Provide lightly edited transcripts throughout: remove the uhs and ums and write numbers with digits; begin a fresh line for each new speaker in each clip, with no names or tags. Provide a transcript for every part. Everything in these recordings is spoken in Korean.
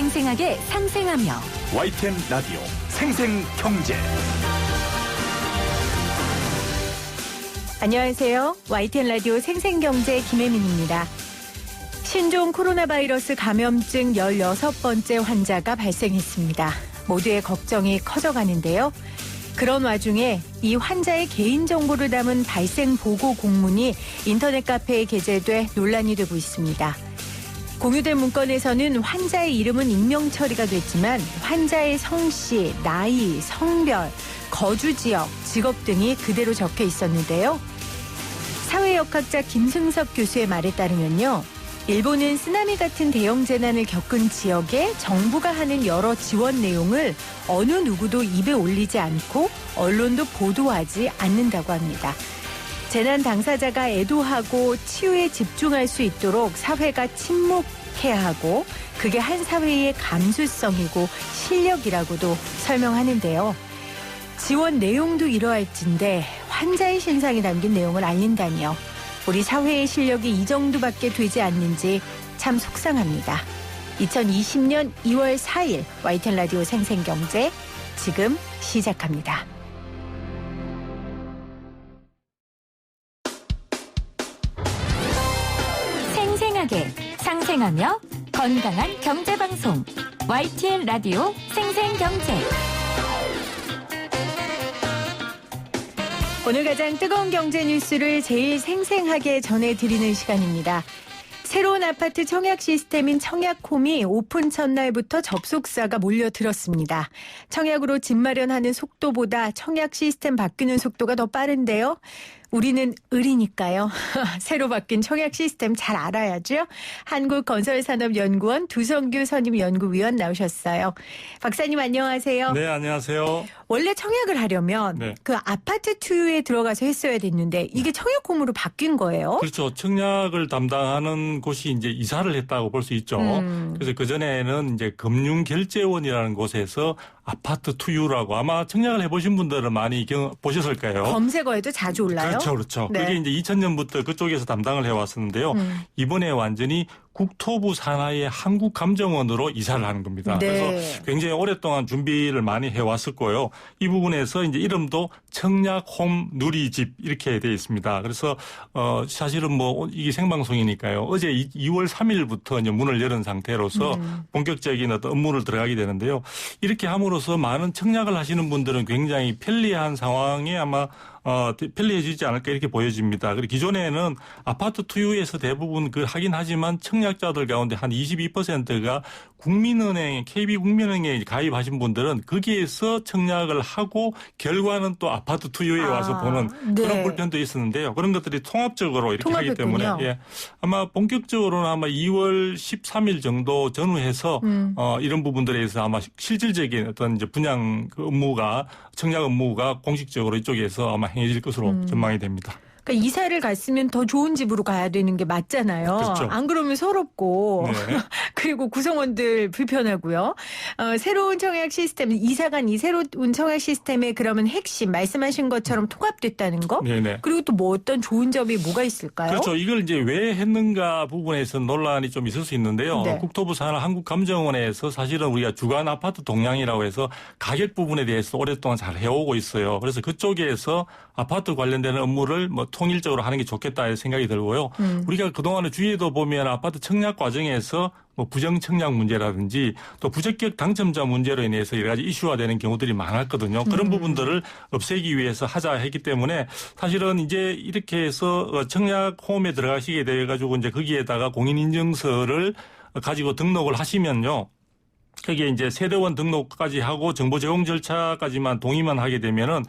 생생하게 상생하며
YTN 라디오 생생경제.
안녕하세요. YTN 라디오 생생경제 김혜민입니다. 신종 코로나 바이러스 감염증 16번째 환자가 발생했습니다. 모두의 걱정이 커져가는데요. 그런 와중에 이 환자의 개인정보를 담은 발생 보고 공문이 인터넷 카페에 게재돼 논란이 되고 있습니다. 공유된 문건에서는 환자의 이름은 익명 처리가 됐지만 환자의 성씨, 나이, 성별, 거주 지역, 직업 등이 그대로 적혀 있었는데요. 사회역학자 김승석 교수의 말에 따르면요. 일본은 쓰나미 같은 대형 재난을 겪은 지역에 정부가 하는 여러 지원 내용을 어느 누구도 입에 올리지 않고 언론도 보도하지 않는다고 합니다. 재난 당사자가 애도하고 치유에 집중할 수 있도록 사회가 침묵해야 하고 그게 한 사회의 감수성이고 실력이라고도 설명하는데요. 지원 내용도 이러할진데 환자의 신상이 담긴 내용을 알린다니요. 우리 사회의 실력이 이 정도밖에 되지 않는지 참 속상합니다. 2020년 2월 4일 YTN 라디오 생생경제 지금 시작합니다.
생생하게 상생하며 건강한 경제방송 YTN 라디오 생생경제.
오늘 가장 뜨거운 경제 뉴스를 제일 생생하게 전해드리는 시간입니다. 새로운 아파트 청약 시스템인 청약홈이 오픈 첫날부터 접속사가 몰려들었습니다. 청약으로 집 마련하는 속도보다 청약 시스템 바뀌는 속도가 더 빠른데요. 우리는 을이니까요. 새로 바뀐 청약 시스템 잘 알아야죠. 한국건설산업연구원 두성규 선임연구위원 나오셨어요. 박사님 안녕하세요.
네, 안녕하세요.
원래 청약을 하려면 그 아파트 투유에 들어가서 했어야 됐는데 이게 청약홈으로 바뀐 거예요?
그렇죠. 청약을 담당하는 곳이 이제 이사를 했다고 볼 수 있죠. 그래서 그전에는 이제 금융결제원이라는 곳에서 아파트 투유라고 아마 청약을 해보신 분들은 많이 보셨을 거예요.
검색어에도 자주 올라요?
그렇죠.
네.
그게 이제 2000년부터 그쪽에서 담당을 해왔었는데요. 이번에 완전히 국토부 산하의 한국감정원으로 이사를 하는 겁니다.
네.
그래서 굉장히 오랫동안 준비를 많이 해왔을 거예요. 이 부분에서 이제 이름도 청약홈 누리집 이렇게 되어 있습니다. 그래서 사실은 뭐 이게 생방송이니까요. 어제 2월 3일부터 이제 문을 열은 상태로서 본격적인 어떤 업무를 들어가게 되는데요. 이렇게 함으로써 많은 청약을 하시는 분들은 굉장히 편리한 상황에 아마 편리해지지 않을까 이렇게 보여집니다. 그리고 기존에는 아파트 투유에서 대부분 하긴 하지만 청약자들 가운데 한 22%가 국민은행, KB국민은행에 가입하신 분들은 거기에서 청약을 하고 결과는 또 아파트 투유에 와서 보는 그런 불편도 있었는데요. 그런 것들이 통합적으로 이렇게 하기 때문에 아마 본격적으로는 아마 2월 13일 정도 전후해서 이런 부분들에 대해서 아마 실질적인 어떤 이제 분양 업무가 청약 업무가 공식적으로 이쪽에서 아마 행해질 것으로 전망이 됩니다.
그러니까 이사를 갔으면 더 좋은 집으로 가야 되는 게 맞잖아요.
그렇죠.
안 그러면 서럽고
네.
그리고 구성원들 불편하고요. 새로운 청약 시스템, 이사간 이 새로운 청약 시스템의 그러면 핵심 말씀하신 것처럼 통합됐다는 거.
네네.
그리고 또 뭐 어떤 좋은 점이 뭐가 있을까요?
그렇죠. 이걸 이제 왜 했는가 부분에서 논란이 좀 있을 수 있는데요.
네.
국토부 산하 한국감정원에서 사실은 우리가 주간 아파트 동향이라고 해서 가격 부분에 대해서 오랫동안 잘 해오고 있어요. 그래서 그쪽에서 아파트 관련되는 업무를 뭐 통일적으로 하는 게 좋겠다 생각이 들고요. 우리가 그동안의 주위에도 보면 아파트 청약 과정에서 뭐 부정 청약 문제라든지 또 부적격 당첨자 문제로 인해서 여러 가지 이슈화 되는 경우들이 많았거든요. 그런 부분들을 없애기 위해서 하자 했기 때문에 사실은 이제 이렇게 해서 청약 홈에 들어가시게 돼 가지고 이제 거기에다가 공인인증서를 가지고 등록을 하시면요. 거기에 이제 세대원 등록까지 하고 정보 제공 절차까지만 동의만 하게 되면은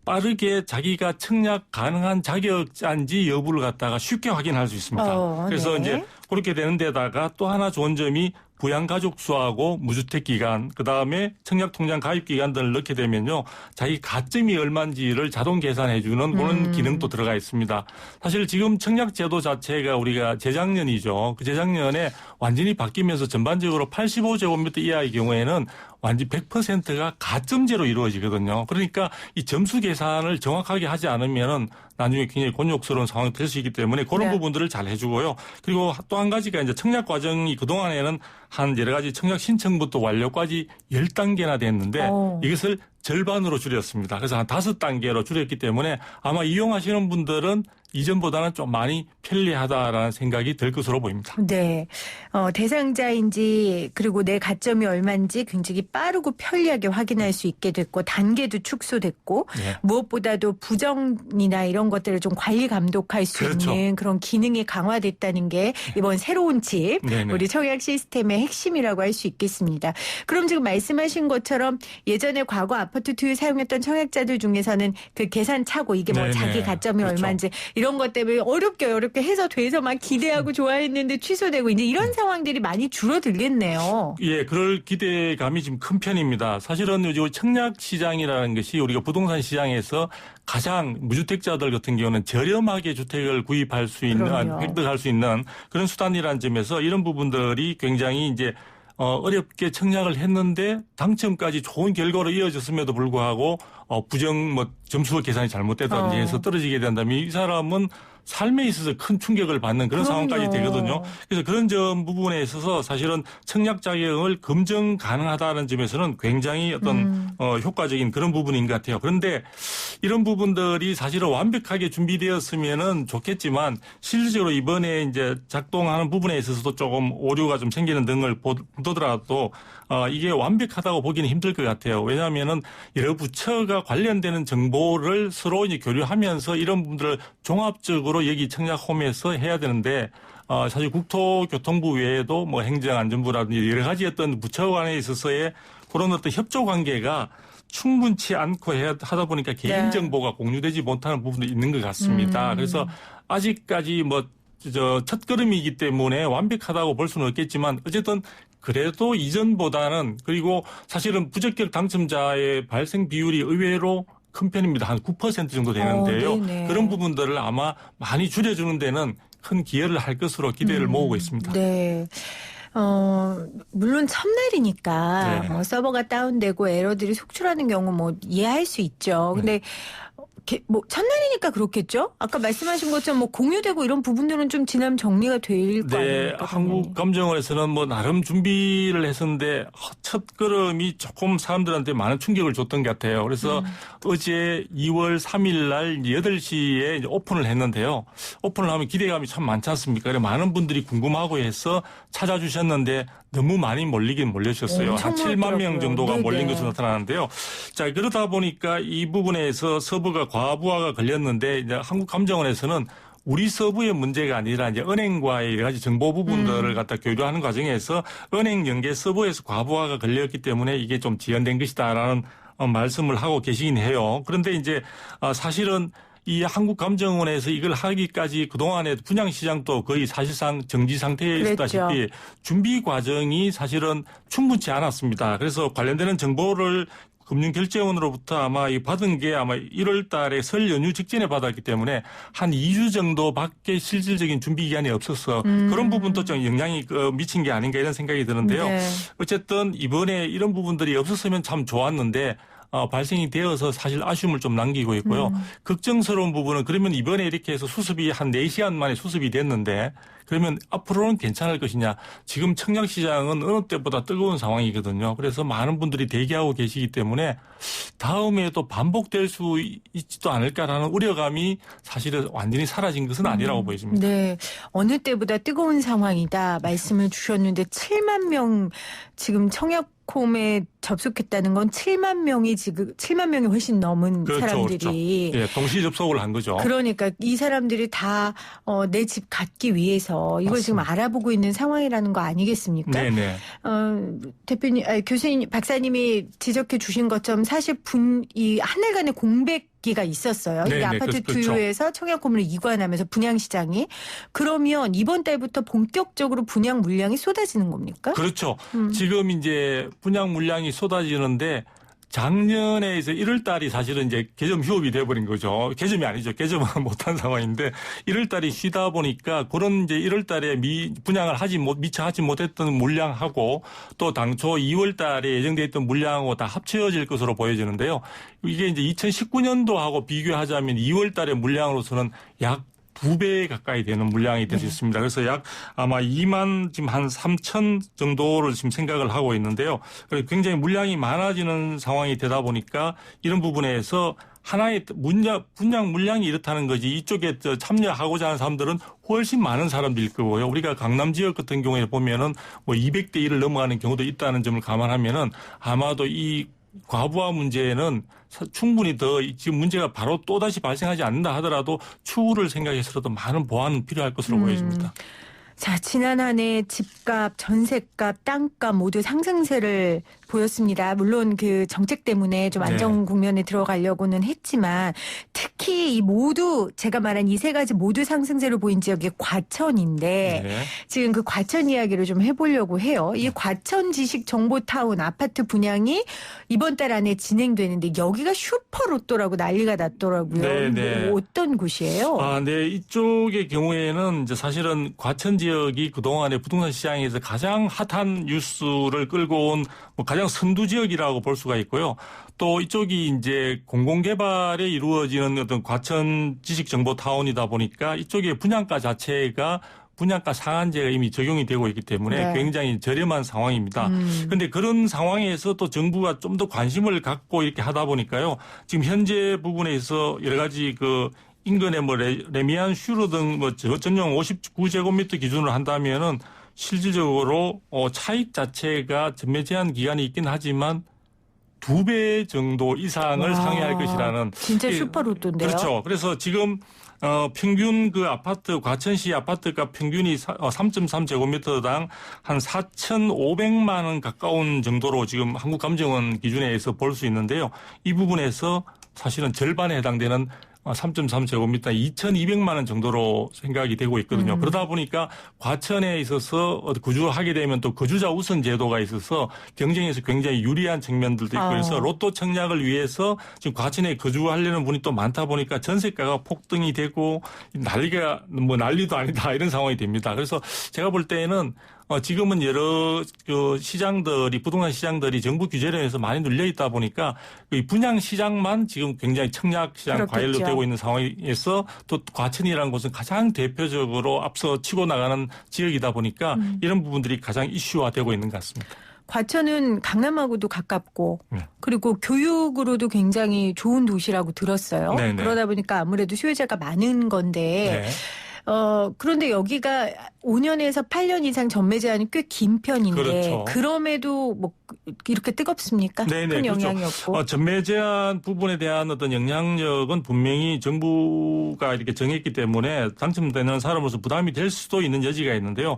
빠르게 자기가 청약 가능한 자격자인지 여부를 갖다가 쉽게 확인할 수 있습니다. 그래서 이제 그렇게 되는 데다가 또 하나 좋은 점이 부양가족 수하고 무주택 기간, 그다음에 청약통장 가입 기간들을 넣게 되면요. 자기 가점이 얼마인지를 자동 계산해 주는 그런 기능도 들어가 있습니다. 사실 지금 청약제도 자체가 우리가 재작년이죠. 그 재작년에 완전히 바뀌면서 전반적으로 85제곱미터 이하의 경우에는 완전 100%가 가점제로 이루어지거든요. 그러니까 이 점수 계산을 정확하게 하지 않으면은 나중에 굉장히 곤욕스러운 상황이 될 수 있기 때문에 그런
네.
부분들을 잘 해주고요. 그리고 또 한 가지가 이제 청약 과정이 그동안에는 한 여러 가지 청약 신청부터 완료까지 10단계나 됐는데 이것을 절반으로 줄였습니다. 그래서 한 5단계로 줄였기 때문에 아마 이용하시는 분들은 이전보다는 좀 많이 편리하다라는 생각이 들 것으로 보입니다.
네. 대상자인지 그리고 내 가점이 얼마인지 굉장히 빠르고 편리하게 확인할 수 있게 됐고 단계도 축소됐고
네.
무엇보다도 부정이나 이런 것들을 좀 관리 감독할 수
그렇죠.
있는 그런 기능이 강화됐다는 게 이번 새로운 칩
네네.
우리 청약 시스템의 핵심이라고 할 수 있겠습니다. 그럼 지금 말씀하신 것처럼 예전에 과거 아파트 투유 사용했던 청약자들 중에서는 그 계산 차고 이게 뭐
네네.
자기 가점이
그렇죠.
얼마인지 이런 것 때문에 어렵게 해서 돼서 막 기대하고 좋아했는데 취소되고 이제 이런 상황들이 많이 줄어들겠네요.
예, 그럴 기대감이 지금 큰 편입니다. 사실은 요즘 청약 시장이라는 것이 우리가 부동산 시장에서 가장 무주택자들 같은 경우는 저렴하게 주택을 구입할 수 있는,
그럼요.
획득할 수 있는 그런 수단이라는 점에서 이런 부분들이 굉장히 이제 어렵게 청약을 했는데 당첨까지 좋은 결과로 이어졌음에도 불구하고 부정 점수 계산이 잘못됐다든지 해서 떨어지게 된다면 이 사람은 삶에 있어서 큰 충격을 받는 그런
그럼요.
상황까지 되거든요. 그래서 그런 점 부분에 있어서 사실은 청약 자격을 검증 가능하다는 점에서는 굉장히 어떤 효과적인 그런 부분인 것 같아요. 그런데 이런 부분들이 사실은 완벽하게 준비되었으면은 좋겠지만 실질적으로 이번에 이제 작동하는 부분에 있어서도 조금 오류가 좀 생기는 등을 보더라도 이게 완벽하다고 보기는 힘들 것 같아요. 왜냐하면은 여러 부처가 관련되는 정보를 서로 이제 교류하면서 이런 부분들을 종합적으로 여기 청약홈에서 해야 되는데 사실 국토교통부 외에도 뭐 행정안전부라든지 여러 가지 어떤 부처 간에 있어서의 그런 어떤 협조 관계가 충분치 않고 하다 보니까 개인정보가 공유되지 못하는 부분도 있는 것 같습니다. 그래서 아직까지 첫 걸음이기 때문에 완벽하다고 볼 수는 없겠지만 어쨌든 그래도 이전보다는 그리고 사실은 부적격 당첨자의 발생 비율이 의외로 큰 편입니다. 한 9% 정도 되는데요. 그런 부분들을 아마 많이 줄여주는 데는 큰 기여를 할 것으로 기대를 모으고 있습니다.
네. 물론 첫날이니까
네.
서버가 다운되고 에러들이 속출하는 경우 이해할 수 있죠. 근데 첫날이니까 그렇겠죠? 아까 말씀하신 것처럼 공유되고 이런 부분들은 좀 지나면 정리가 될 거
네,
아닙니까?
한국감정원에서는 나름 준비를 했었는데 첫 걸음이 조금 사람들한테 많은 충격을 줬던 것 같아요. 그래서 어제 2월 3일 날 8시에 이제 오픈을 했는데요. 오픈을 하면 기대감이 참 많지 않습니까? 그래서 많은 분들이 궁금하고 해서 찾아주셨는데 너무 많이 몰려주셨어요. 한 7만 명 정도가 몰린 것으로 나타나는데요. 자, 그러다 보니까 이 부분에서 서버가 과부하가 걸렸는데 이제 한국감정원에서는 우리 서버의 문제가 아니라 이제 은행과의 여러 가지 정보 부분들을 갖다 교류하는 과정에서 은행 연계 서버에서 과부하가 걸렸기 때문에 이게 좀 지연된 것이다라는 말씀을 하고 계시긴 해요. 그런데 이제 사실은 이 한국감정원에서 이걸 하기까지 그동안에 분양시장도 거의 사실상 정지 상태에 있었다시피 준비 과정이 사실은 충분치 않았습니다. 그래서 관련되는 정보를 금융결제원으로부터 아마 받은 게 아마 1월 달에 설 연휴 직전에 받았기 때문에 한 2주 정도밖에 실질적인 준비 기간이 없어서 그런 부분도 좀 영향이 미친 게 아닌가 이런 생각이 드는데요.
네.
어쨌든 이번에 이런 부분들이 없었으면 참 좋았는데 발생이 되어서 사실 아쉬움을 좀 남기고 있고요. 걱정스러운 부분은 그러면 이번에 이렇게 해서 수습이 한 4시간 만에 수습이 됐는데 그러면 앞으로는 괜찮을 것이냐. 지금 청약시장은 어느 때보다 뜨거운 상황이거든요. 그래서 많은 분들이 대기하고 계시기 때문에 다음에도 반복될 수 있지도 않을까라는 우려감이 사실은 완전히 사라진 것은 아니라고 보여집니다.
네. 어느 때보다 뜨거운 상황이다 말씀을 주셨는데 7만 명 지금 청약홈에 접속했다는 건 7만 명이 훨씬 넘은 사람들이.
그렇죠. 예, 동시 접속을 한 거죠.
그러니까 이 사람들이 다 내 집 갖기 위해서 이걸
맞습니다.
지금 알아보고 있는 상황이라는 거 아니겠습니까?
네네.
교수님, 박사님이 지적해 주신 것처럼 사실 이 한 달간의 공백기가 있었어요.
네네,
이 아파트
그렇죠.
투유에서 청약건물을 이관하면서 분양시장이. 그러면 이번 달부터 본격적으로 분양 물량이 쏟아지는 겁니까?
그렇죠. 지금 이제 분양 물량이 쏟아지는데 작년에 이제 1월 달이 사실은 이제 개점 휴업이 돼버린 거죠. 개점이 아니죠. 개점은 못한 상황인데 1월 달이 쉬다 보니까 그런 이제 1월 달에 분양을 미처 하지 못했던 물량하고 또 당초 2월 달에 예정돼 있던 물량하고 다 합쳐질 것으로 보여지는데요. 이게 이제 2019년도하고 비교하자면 2월 달의 물량으로서는 약 2배 가까이 되는 물량이 될 수 있습니다. 그래서 약 아마 2만 지금 한 3천 정도를 지금 생각을 하고 있는데요. 그래서 굉장히 물량이 많아지는 상황이 되다 보니까 이런 부분에서 하나의 분양 물량이 이렇다는 거지 이쪽에 참여하고자 하는 사람들은 훨씬 많은 사람들일 거고요. 우리가 강남 지역 같은 경우에 보면은 뭐 200대 1을 넘어가는 경우도 있다는 점을 감안하면은 아마도 이 과부하 문제는 충분히 더 지금 문제가 바로 또다시 발생하지 않는다 하더라도 추후를 생각해서라도 많은 보완은 필요할 것으로 보여집니다.
자, 지난 한 해 집값, 전셋값, 땅값 모두 상승세를 보였습니다. 물론 그 정책 때문에 좀 안정 국면에 들어가려고는 했지만 특히 이 모두 제가 말한 이 세 가지 모두 상승세를 보인 지역이 과천인데 지금 그 과천 이야기를 좀 해보려고 해요. 이 과천 지식정보타운 아파트 분양이 이번 달 안에 진행되는데 여기가 슈퍼로또라고 난리가 났더라고요. 뭐 어떤 곳이에요?
네. 이쪽의 경우에는 이제 사실은 과천 지역이 그동안에 부동산 시장에서 가장 핫한 뉴스를 끌고 온 뭐 가장 선두 지역이라고 볼 수가 있고요. 또 이쪽이 이제 공공개발에 이루어지는 어떤 과천 지식정보타운이다 보니까 이쪽의 분양가 자체가 분양가 상한제가 이미 적용이 되고 있기 때문에 굉장히 저렴한 상황입니다. 그런데 그런 상황에서 또 정부가 좀 더 관심을 갖고 이렇게 하다 보니까요. 지금 현재 부분에서 여러 가지 그 인근의 뭐 레미안 슈르 등 뭐 전용 59제곱미터 기준으로 한다면은 실질적으로 차익 자체가 전매 제한 기간이 있긴 하지만 2배 정도 이상을 상회할 것이라는.
진짜 슈퍼로또인데요.
그렇죠. 그래서 지금 평균 그 아파트 과천시 아파트가 평균이 3.3제곱미터당 한 4,500만 원 가까운 정도로 지금 한국감정원 기준에서 볼 수 있는데요. 이 부분에서 사실은 절반에 해당되는 3.3제곱미터 2,200만 원 정도로 생각이 되고 있거든요. 그러다 보니까 과천에 있어서 거주하게 되면 또 거주자 우선 제도가 있어서 경쟁에서 굉장히 유리한 측면들도 있고 그래서 로또 청약을 위해서 지금 과천에 거주하려는 분이 또 많다 보니까 전세가가 폭등이 되고 난리도 아니다 이런 상황이 됩니다. 그래서 제가 볼 때는 지금은 여러 그 시장들이 부동산 시장들이 정부 규제로 해서 많이 눌려 있다 보니까 그 분양 시장만 지금 굉장히 청약 시장 과열로 되고 있는 상황에서 또 과천이라는 곳은 가장 대표적으로 앞서 치고 나가는 지역이다 보니까 이런 부분들이 가장 이슈화되고 있는 것 같습니다.
과천은 강남하고도 가깝고 그리고 교육으로도 굉장히 좋은 도시라고 들었어요. 그러다 보니까 아무래도 수요자가 많은 건데 그런데 여기가 5년에서 8년 이상 전매 제한이 꽤 긴 편인데 그럼에도 뭐 이렇게 뜨겁습니까? 큰 영향이 없고.
전매 제한 부분에 대한 어떤 영향력은 분명히 정부가 이렇게 정했기 때문에 당첨되는 사람으로서 부담이 될 수도 있는 여지가 있는데요.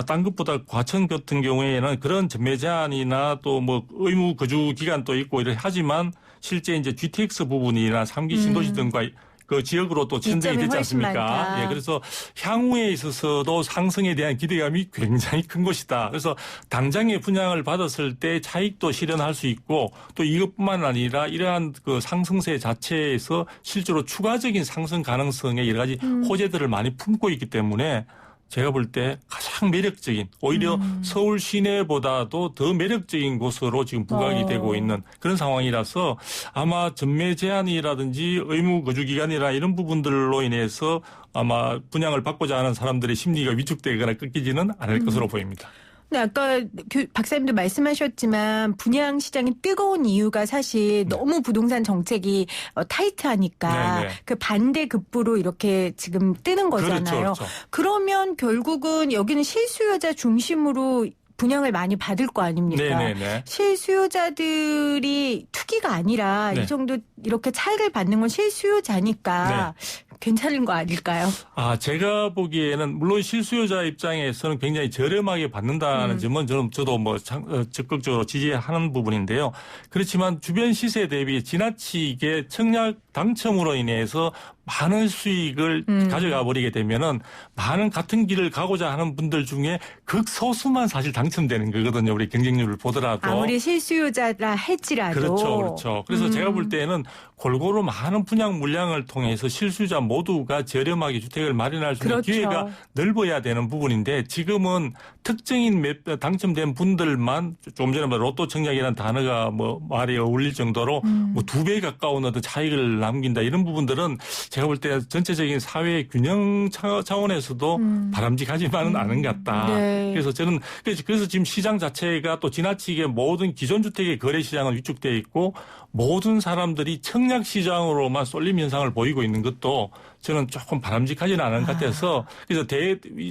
딴 것보다 과천 같은 경우에는 그런 전매 제한이나 또 뭐 의무 거주 기간도 있고 이렇게 하지만 실제 이제 GTX 부분이나 3기 신도시 등과 그 지역으로 또 천정이 됐지 않습니까? 그래서 향후에 있어서도 상승에 대한 기대감이 굉장히 큰 것이다. 그래서 당장에 분양을 받았을 때 차익도 실현할 수 있고 또 이것뿐만 아니라 이러한 그 상승세 자체에서 실제로 추가적인 상승 가능성의 여러 가지 호재들을 많이 품고 있기 때문에 제가 볼 때 가장 매력적인 오히려 서울 시내보다도 더 매력적인 곳으로 지금 부각이 되고 있는 그런 상황이라서 아마 전매 제한이라든지 의무 거주 기간이나 이런 부분들로 인해서 아마 분양을 받고자 하는 사람들의 심리가 위축되거나 꺾이지는 않을 것으로 보입니다.
네, 아까 박사님도 말씀하셨지만 분양 시장이 뜨거운 이유가 사실 너무 부동산 정책이 타이트하니까 그 반대급부로 이렇게 지금 뜨는 거잖아요. 그러면 결국은 여기는 실수요자 중심으로 분양을 많이 받을 거 아닙니까? 실수요자들이 투기가 아니라 이 정도 이렇게 차익을 받는 건 실수요자니까 괜찮은 거 아닐까요?
제가 보기에는 물론 실수요자 입장에서는 굉장히 저렴하게 받는다는 점은 저도 적극적으로 지지하는 부분인데요. 그렇지만 주변 시세 대비 지나치게 청약 당첨으로 인해서 많은 수익을 가져가 버리게 되면은 많은 같은 길을 가고자 하는 분들 중에 극소수만 사실 당첨되는 거거든요. 우리 경쟁률을 보더라도.
아무리 실수요자라 할지라도.
그렇죠. 그래서 제가 볼 때는 골고루 많은 분양 물량을 통해서 실수요자 모두가 저렴하게 주택을 마련할 수 있는
그렇죠.
기회가 넓어야 되는 부분인데 지금은 특정인 당첨된 분들만 좀 전에 로또 청약이라는 단어가 말이 어울릴 정도로 2배 가까운 어떤 차익을 남긴다 이런 부분들은 제가 볼 때 전체적인 사회 균형 차원에서도 바람직하지만은 않은 것 같다.
네.
그래서 저는 그래서 지금 시장 자체가 또 지나치게 모든 기존 주택의 거래 시장은 위축되어 있고 모든 사람들이 청약 시장으로만 쏠림 현상을 보이고 있는 것도 저는 조금 바람직하지는 않은 것 같아서 그래서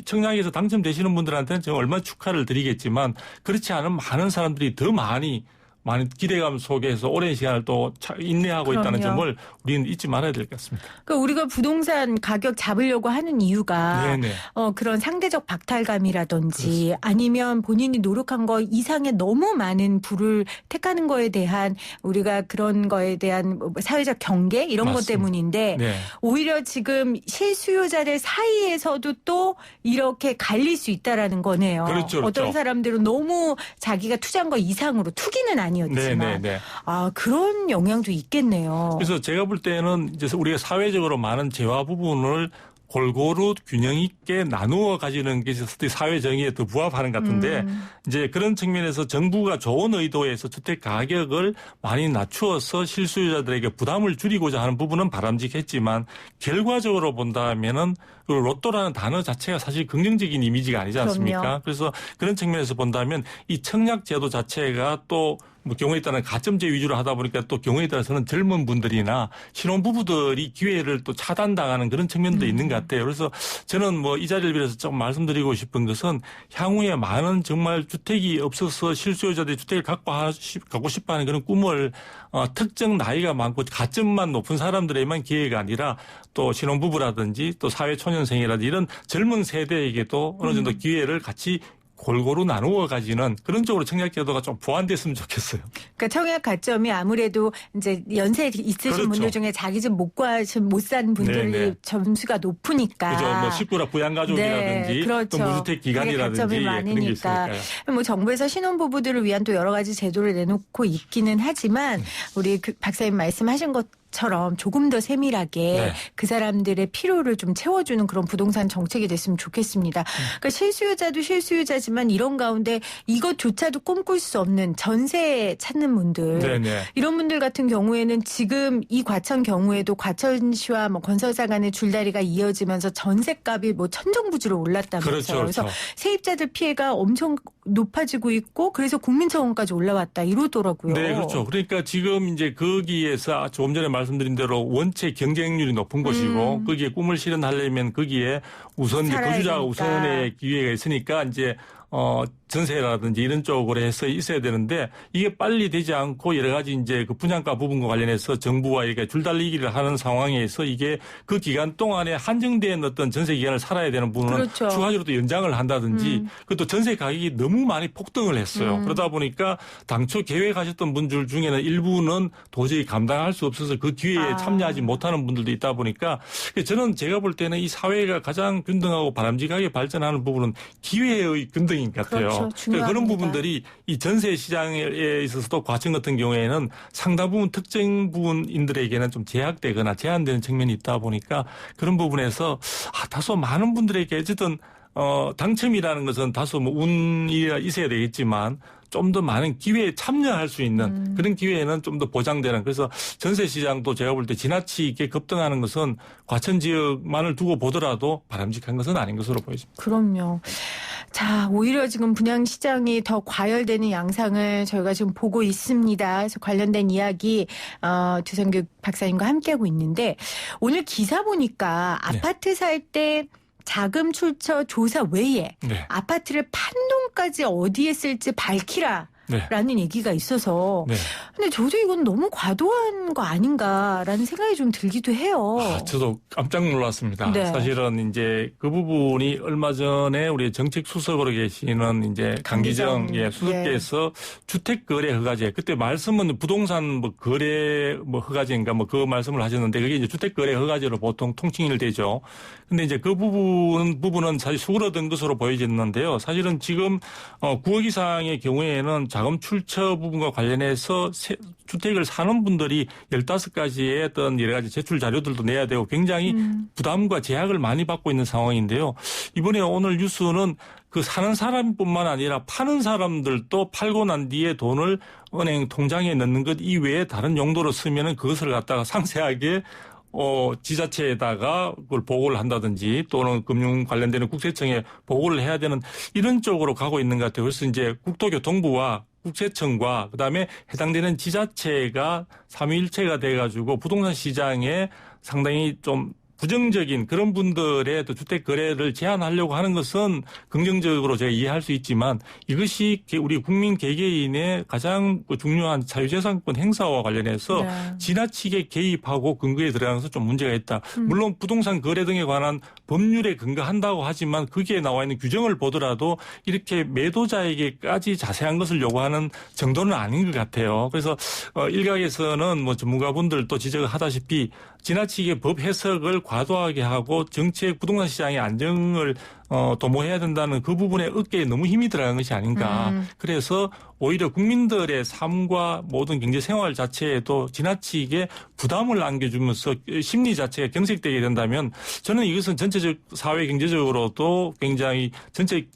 청약에서 당첨되시는 분들한테는 제가 얼마나 축하를 드리겠지만 그렇지 않은 많은 사람들이 더 많은 기대감 속에서 오랜 시간을 또 인내하고 있다는 점을 우리는 잊지 말아야 될 것 같습니다.
그러니까 우리가 부동산 가격 잡으려고 하는 이유가 그런 상대적 박탈감이라든지
그렇습니다.
아니면 본인이 노력한 거 이상의 너무 많은 부를 택하는 거에 대한 우리가 그런 거에 대한 사회적 경계 이런 것 때문인데 오히려 지금 실수요자들 사이에서도 또 이렇게 갈릴 수 있다라는 거네요.
그렇죠.
어떤 사람들은 너무 자기가 투자한 거 이상으로 투기는 아니었지만 그런 영향도 있겠네요.
그래서 제가 볼 때는 이제 우리가 사회적으로 많은 재화 부분을 골고루 균형 있게 나누어 가지는 게 사회 정의에 더 부합하는 것 같은데 이제 그런 측면에서 정부가 좋은 의도에서 주택 가격을 많이 낮추어서 실수요자들에게 부담을 줄이고자 하는 부분은 바람직했지만 결과적으로 본다면은 그 로또라는 단어 자체가 사실 긍정적인 이미지가 아니지 않습니까?
그럼요.
그래서 그런 측면에서 본다면 이 청약 제도 자체가 또 경우에 따라 가점제 위주로 하다 보니까 또 경우에 따라서는 젊은 분들이나 신혼부부들이 기회를 또 차단당하는 그런 측면도 있는 것 같아요. 그래서 저는 이 자리를 빌어서 좀 말씀드리고 싶은 것은 향후에 많은 정말 주택이 없어서 실수요자들이 주택을 갖고 싶어 하는 그런 꿈을 특정 나이가 많고 가점만 높은 사람들에만 기회가 아니라 또 신혼부부라든지 또 사회초년생이라든지 이런 젊은 세대에게도 어느 정도 기회를 같이 골고루 나누어 가지는 그런 쪽으로 청약제도가 좀 보완됐으면 좋겠어요.
그러니까 청약 가점이 아무래도 이제 연세 있으신 분들 중에 자기 집 못 산 분들이 점수가 높으니까.
그죠. 식구라 부양가족이라든지 또 무주택 기간이라든지 그런 게 있으니까요.
정부에서 신혼부부들을 위한 또 여러 가지 제도를 내놓고 있기는 하지만 우리 박사님 말씀하신 것처럼 조금 더 세밀하게 그 사람들의 필요를 좀 채워주는 그런 부동산 정책이 됐으면 좋겠습니다. 그러니까 실수요자도 실수요자지만 이런 가운데 이것조차도 꿈꿀 수 없는 전세 찾는 분들 이런 분들 같은 경우에는 지금 이 과천 경우에도 과천시와 건설사 간의 줄다리가 이어지면서 전세값이 천정부지로 올랐다면서요. 그래서 세입자들 피해가 엄청 높아지고 있고 그래서 국민청원까지 올라왔다 이러더라고요.
네, 그렇죠. 그러니까 지금 이제 거기에서 조금 전에 말씀드린 대로 원체 경쟁률이 높은 곳이고 거기에 꿈을 실현하려면 거기에 우선 거주자가 우선의 기회가 있으니까 이제 전세라든지 이런 쪽으로 해서 있어야 되는데 이게 빨리 되지 않고 여러 가지 이제 그 분양가 부분과 관련해서 정부와 이렇게 줄달리기를 하는 상황에서 이게 그 기간 동안에 한정된 어떤 전세 기간을 살아야 되는 부분은 추가적으로 또 연장을 한다든지 그것도 전세 가격이 너무 많이 폭등을 했어요. 그러다 보니까 당초 계획하셨던 분들 중에는 일부는 도저히 감당할 수 없어서 그 기회에 참여하지 못하는 분들도 있다 보니까 저는 제가 볼 때는 이 사회가 가장 균등하고 바람직하게 발전하는 부분은 기회의 균등인 것 같아요. 그런 부분들이 이 전세 시장에 있어서도 과천 같은 경우에는 상당 부분 특정 부분인들에게는 좀 제약되거나 제한되는 측면이 있다 보니까 그런 부분에서 다소 많은 분들에게 어쨌든 당첨이라는 것은 다소 운이 있어야 되겠지만 좀 더 많은 기회에 참여할 수 있는 그런 기회에는 좀 더 보장되는 그래서 전세 시장도 제가 볼 때 지나치게 급등하는 것은 과천 지역만을 두고 보더라도 바람직한 것은 아닌 것으로 보여집니다.
그럼요. 자, 오히려 지금 분양시장이 더 과열되는 양상을 저희가 지금 보고 있습니다. 그래서 관련된 이야기 주성규 박사님과 함께하고 있는데 오늘 기사 보니까 아파트 살 때 자금 출처 조사 외에 아파트를 판돈까지 어디에 쓸지 밝히라. 라는 얘기가 있어서
네.
근데 저도 이건 너무 과도한 거 아닌가라는 생각이 좀 들기도 해요.
저도 깜짝 놀랐습니다.
네.
사실은 이제 그 부분이 얼마 전에 우리 정책 수석으로 계시는 이제 강기정 수석께서 주택 거래 허가제 그때 말씀은 부동산 뭐 거래 뭐 허가제인가 뭐 그 말씀을 하셨는데 그게 이제 주택 거래 허가제로 보통 통칭이 되죠. 근데 이제 그 부분은 사실 수그러든 것으로 보여졌는데요. 사실은 지금 9억 이상의 경우에는 자금 출처 부분과 관련해서 주택을 사는 분들이 15가지의 어떤 여러 가지 제출 자료들도 내야 되고 굉장히 부담과 제약을 많이 받고 있는 상황인데요. 이번에 오늘 뉴스는 그 사는 사람뿐만 아니라 파는 사람들도 팔고 난 뒤에 돈을 은행 통장에 넣는 것 이외에 다른 용도로 쓰면은 그것을 갖다가 상세하게 지자체에다가 그걸 보고를 한다든지 또는 금융 관련되는 국세청에 보고를 해야 되는 이런 쪽으로 가고 있는 것 같아요. 그래서 이제 국토교통부와 국세청과 그다음에 해당되는 지자체가 삼위일체가 돼가지고 부동산 시장에 상당히 좀 부정적인 그런 분들의 또 주택 거래를 제한하려고 하는 것은 긍정적으로 제가 이해할 수 있지만 이것이 우리 국민 개개인의 가장 중요한 자유재산권 행사와 관련해서 지나치게 개입하고 근거에 들어가는 것은 좀 문제가 있다. 물론 부동산 거래 등에 관한 법률에 근거한다고 하지만 거기에 나와 있는 규정을 보더라도 이렇게 매도자에게까지 자세한 것을 요구하는 정도는 아닌 것 같아요. 그래서 일각에서는 뭐 전문가분들도 지적을 하다시피 지나치게 법 해석을 과도하게 하고 정책 부동산 시장의 안정을 도모해야 된다는 그 부분에 어깨에 너무 힘이 들어간 것이 아닌가. 그래서 오히려 국민들의 삶과 모든 경제 생활 자체에도 지나치게 부담을 안겨주면서 심리 자체가 경색되게 된다면 저는 이것은 전체적 사회 경제적으로도 굉장히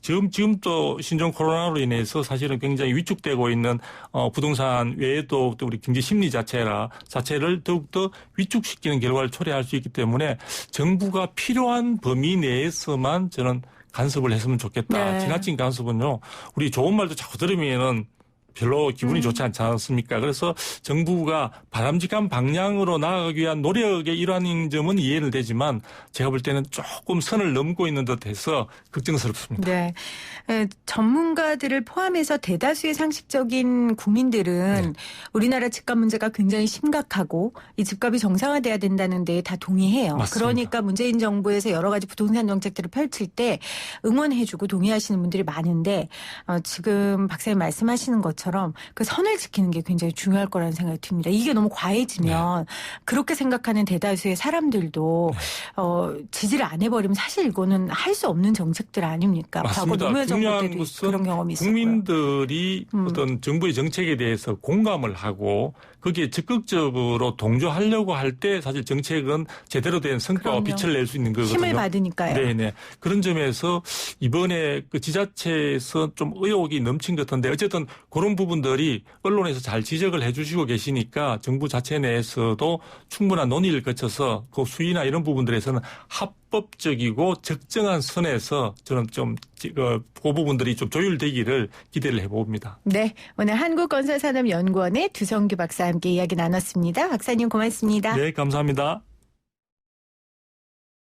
지금 또 신종 코로나로 인해서 사실은 굉장히 위축되고 있는 부동산 외에도 또 우리 경제 심리 자체를 더욱더 위축시키는 결과를 초래할 수 있기 때문에 정부가 필요한 범위 내에서만 저는 간섭을 했으면 좋겠다. 지나친 간섭은요. 우리 좋은 말도 자꾸 들으면은 별로 기분이 좋지 않지 않습니까? 그래서 정부가 바람직한 방향으로 나아가기 위한 노력의 일환인 점은 이해는 되지만 제가 볼 때는 조금 선을 넘고 있는 듯해서 걱정스럽습니다.
네. 전문가들을 포함해서 대다수의 상식적인 국민들은 우리나라 집값 문제가 굉장히 심각하고 이 집값이 정상화돼야 된다는 데에 다 동의해요.
맞습니다.
그러니까 문재인 정부에서 여러 가지 부동산 정책들을 펼칠 때 응원해주고 동의하시는 분들이 많은데 지금 박사님 말씀하시는 것처럼 그 선을 지키는 게 굉장히 중요할 거라는 생각이 듭니다. 이게 너무 과해지면 그렇게 생각하는 대다수의 사람들도 지지를 안 해버리면 사실 이거는 할 수 없는 정책들 아닙니까? 과거 노무현 정부 때도 그런 경험이 있었고요.
국민들이 어떤 정부의 정책에 대해서 공감을 하고 거기에 적극적으로 동조하려고 할 때 사실 정책은 제대로 된 성과와 빛을 낼 수 있는 거거든요.
힘을 받으니까요.
네네. 그런 점에서 이번에 그 지자체에서 좀 의혹이 넘친 것 같은데 어쨌든 그런 부분들이 언론에서 잘 지적을 해 주시고 계시니까 정부 자체 내에서도 충분한 논의를 거쳐서 그 수위나 이런 부분들에서는 합법적이고 적정한 선에서 저는 좀 그 부분들이 좀 조율되기를 기대를 해봅니다.
네. 오늘 한국건설산업연구원의 두성규 박사와 함께 이야기 나눴습니다. 박사님 고맙습니다.
네, 감사합니다.